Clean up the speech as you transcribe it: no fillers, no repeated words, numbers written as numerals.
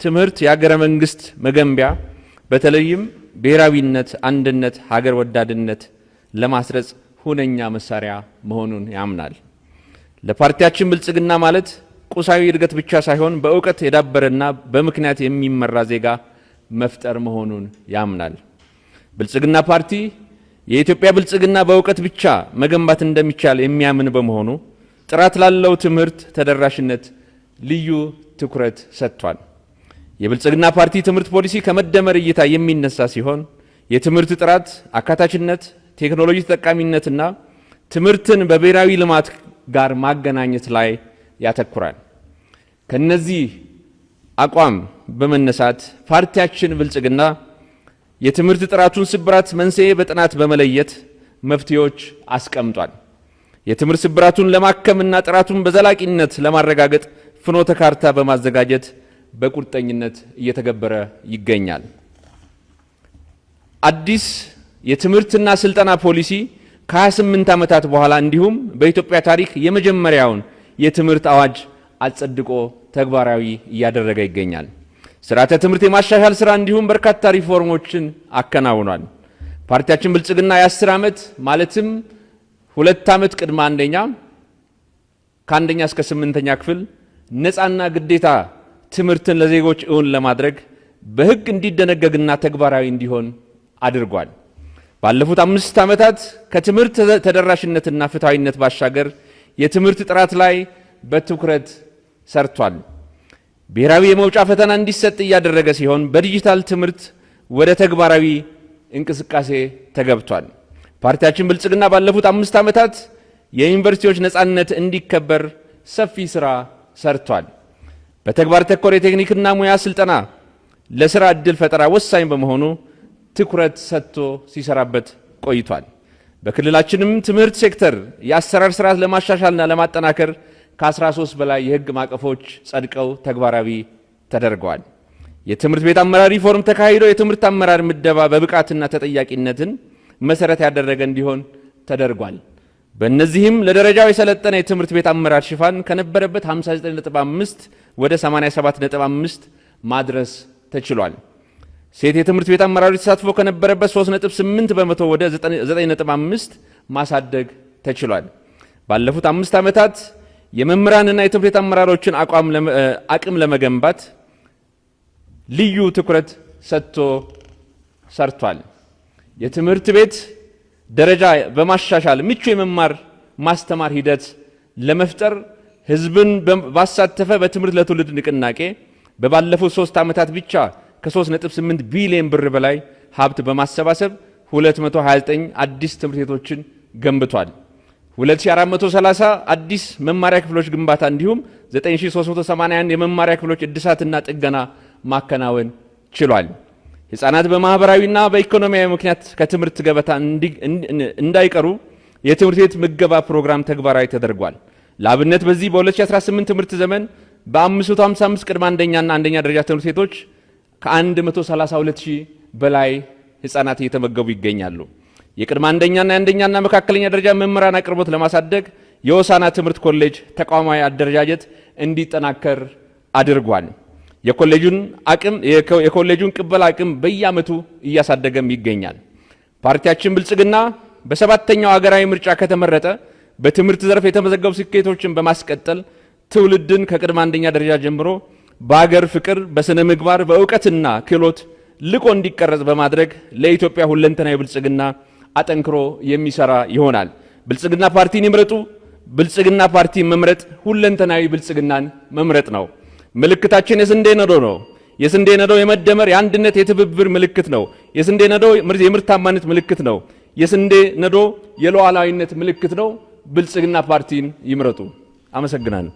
ትምህርት የሀገረ መንግስት መገንቢያ በተለይም ብሔራዊነት፣ አንድነት፣ ሀገር ወዳድነት ለማስረጽ ሁነኛ መሳሪያ መሆኑን ያምናል። ለፓርቲያችን ብልጽግና ማለት ቁሳዊ እድገት ብቻ ሳይሆን በእውቀት የዳበረና በምክንያት የሚመራ ዜጋ መፍጠር መሆኑን ያምናል። ብልጽግና ፓርቲ የኢትዮጵያ ብልጽግና በእውቀት ብቻ መገንባት እንደሚቻል የሚያምን በመሆኑ ጥራት ላለው ትምህርት ተደራሽነት ልዩ ትኩረት ሰጥቷል። የብልጽግና ፓርቲ ትምህርት ፖሊሲ ከመደመር እይታ የሚነሳ ሲሆን የትምህርት ጥራት፣ አካታችነት፣ ቴክኖሎጂ ተጠቃሚነትና ትምህርትን በብሔራዊ ልማት ጋር ማገናኘት ላይ ያተኩራል። ከነዚህ አቋም በመነሳት ፓርቲያችን ብልጽግና የትምህርት ጥራቱን ስብራት መንስኤ በጥናት በመለየት መፍትሄዎች አስቀምጧል። የትምህርት ስብራቱን ለማከምና ጥራቱን በዘላቂነት ለማረጋገጥ ፍኖተ ካርታ በማዘጋጀት በቁርጠኝነት እየተገበረ ይገኛል። አዲስ የትምህርትና ስልጠና ፖሊሲ ከ28 ዓመታት በኋላ እንዲሁም በኢትዮጵያ ታሪክ የመጀመሪያውን የትምህርት አዋጅ አጸድቆ ተግባራዊ እያደረገ ይገኛል። ስርዓተ ትምህርት የማሻሻል ስራ እንዲሁም በርካታ ሪፎርሞችን አከናውኗል። ፓርቲያችን ብልጽግና የ10 ዓመት ማለትም 2 ዓመት ቅድመ አንደኛ ከአንደኛ እስከ 8ኛ ክፍል ነፃና ግዴታ ትምህርትን ለዜጎች እውን ለማድረግ በሕግ እንዲደነገግና ተግባራዊ እንዲሆን አድርጓል። ባለፉት 5 ዓመታት ከትምህርት ተደራሽነትና ፍትሃዊነት ባሻገር የትምህርት ጥራት ላይ በትኩረት ሰርቷል። ብሔራዊ የመውጫ ፈተና እንዲሰጥ እያደረገ ሲሆን በዲጂታል ትምህርት ወደ ተግባራዊ እንቅስቃሴ ተገብቷል። ፓርቲያችን ብልጽግና ባለፉት 5 ዓመታት የዩኒቨርሲቲዎች ነፃነት እንዲከበር ሰፊ ስራ ሰርቷል። በተግባር ተኮር የቴክኒክና ሙያ ስልጠና ለስራ ዕድል ፈጠራ ወሳኝ በመሆኑ ትኩረት ሰጥቶ ሲሰራበት ቆይቷል። በክልላችንም ትምህርት ሴክተር የአሰራር ስርዓት ለማሻሻልና ለማጠናከር ከ13 በላይ የህግ ማዕቀፎች ጸድቀው ተግባራዊ ተደርገዋል። የትምህርት ቤት አመራር ሪፎርም ተካሂዶ የትምህርት አመራር ምደባ በብቃትና ተጠያቂነትን መሰረት ያደረገ እንዲሆን ተደርጓል። በእነዚህም ለደረጃው የሰለጠነ የትምህርት ቤት አመራር ሽፋን ከነበረበት 59.5 ወደ 87.5 ማድረስ ተችሏል። ሴት የትምህርት ቤት አመራሮች ተሳትፎ ከነበረበት 3.8 በመቶ ወደ 9.5 ማሳደግ ተችሏል። ባለፉት 5 ዓመታት የመምህራንና የትምህርት ቤት አመራሮችን አቅም ለመገንባት ልዩ ትኩረት ሰጥቶ ሰርቷል። የትምህርት ቤት ደረጃ በማሻሻል ምቹ የመማር ማስተማር ሂደት ለመፍጠር ህዝብን ባሳተፈ በትምህርት ለትውልድ ንቅናቄ በባለፉት 3 ዓመታት ብቻ ከ3.8 ቢሊዮን ብር በላይ ሀብት በማሰባሰብ 229 አዲስ ትምህርት ቤቶችን ገንብቷል። 2430 አዲስ መማሪያ ክፍሎች ግንባታ እንዲሁም 9381 የመማሪያ ክፍሎች እድሳትና ጥገና ማከናወን ችሏል። ህፃናት በማህበራዊና በኢኮኖሚያዊ ምክንያት ከትምህርት ገበታ እንዳይቀሩ የትምህርት ቤት ምገባ ፕሮግራም ተግባራዊ ተደርጓል። ለአብነት በዚህ በ2018 ትምህርት ዘመን በ555 ቅድመ አንደኛና አንደኛ ደረጃ ትምህርት ቤቶች ከ132,000 በላይ ህፃናት እየተመገቡ ይገኛሉ። የቅድመ አንደኛና የአንደኛና መካከለኛ ደረጃ መምህራን አቅርቦት ለማሳደግ የሆሳዕና ትምህርት ኮሌጅ ተቋማዊ አደረጃጀት እንዲጠናከር አድርጓል። የኮሌጁን ቅበላ አቅም በየዓመቱ እያሳደገም ይገኛል። ፓርቲያችን ብልጽግና በ7ኛው ሀገራዊ ምርጫ ከተመረጠ በትምህርት ዘርፍ የተመዘገቡ ስኬቶችን በማስቀጠል ትውልድን ከቅድመ አንደኛ ደረጃ ጀምሮ በአገር ፍቅር፣ በስነ ምግባር፣ በእውቀትና ክህሎት ልቆ እንዲቀረጽ በማድረግ ለኢትዮጵያ ሁለንተናዊ ብልጽግና አጠንክሮ የሚሰራ ይሆናል። ብልጽግና ፓርቲን ይምረጡ። ብልጽግና ፓርቲ መምረጥ ሁለንተናዊ ብልጽግናን መምረጥ ነው። ምልክታችን የስንዴ ነዶ ነው። የስንዴ ነዶ የመደመር የአንድነት የትብብር ምልክት ነው። የስንዴ ነዶ የምርታማነት ምልክት ነው። የስንዴ ነዶ የሉዓላዊነት ምልክት ነው። ብልጽግና ፓርቲን ይምረጡ። አመሰግናለሁ።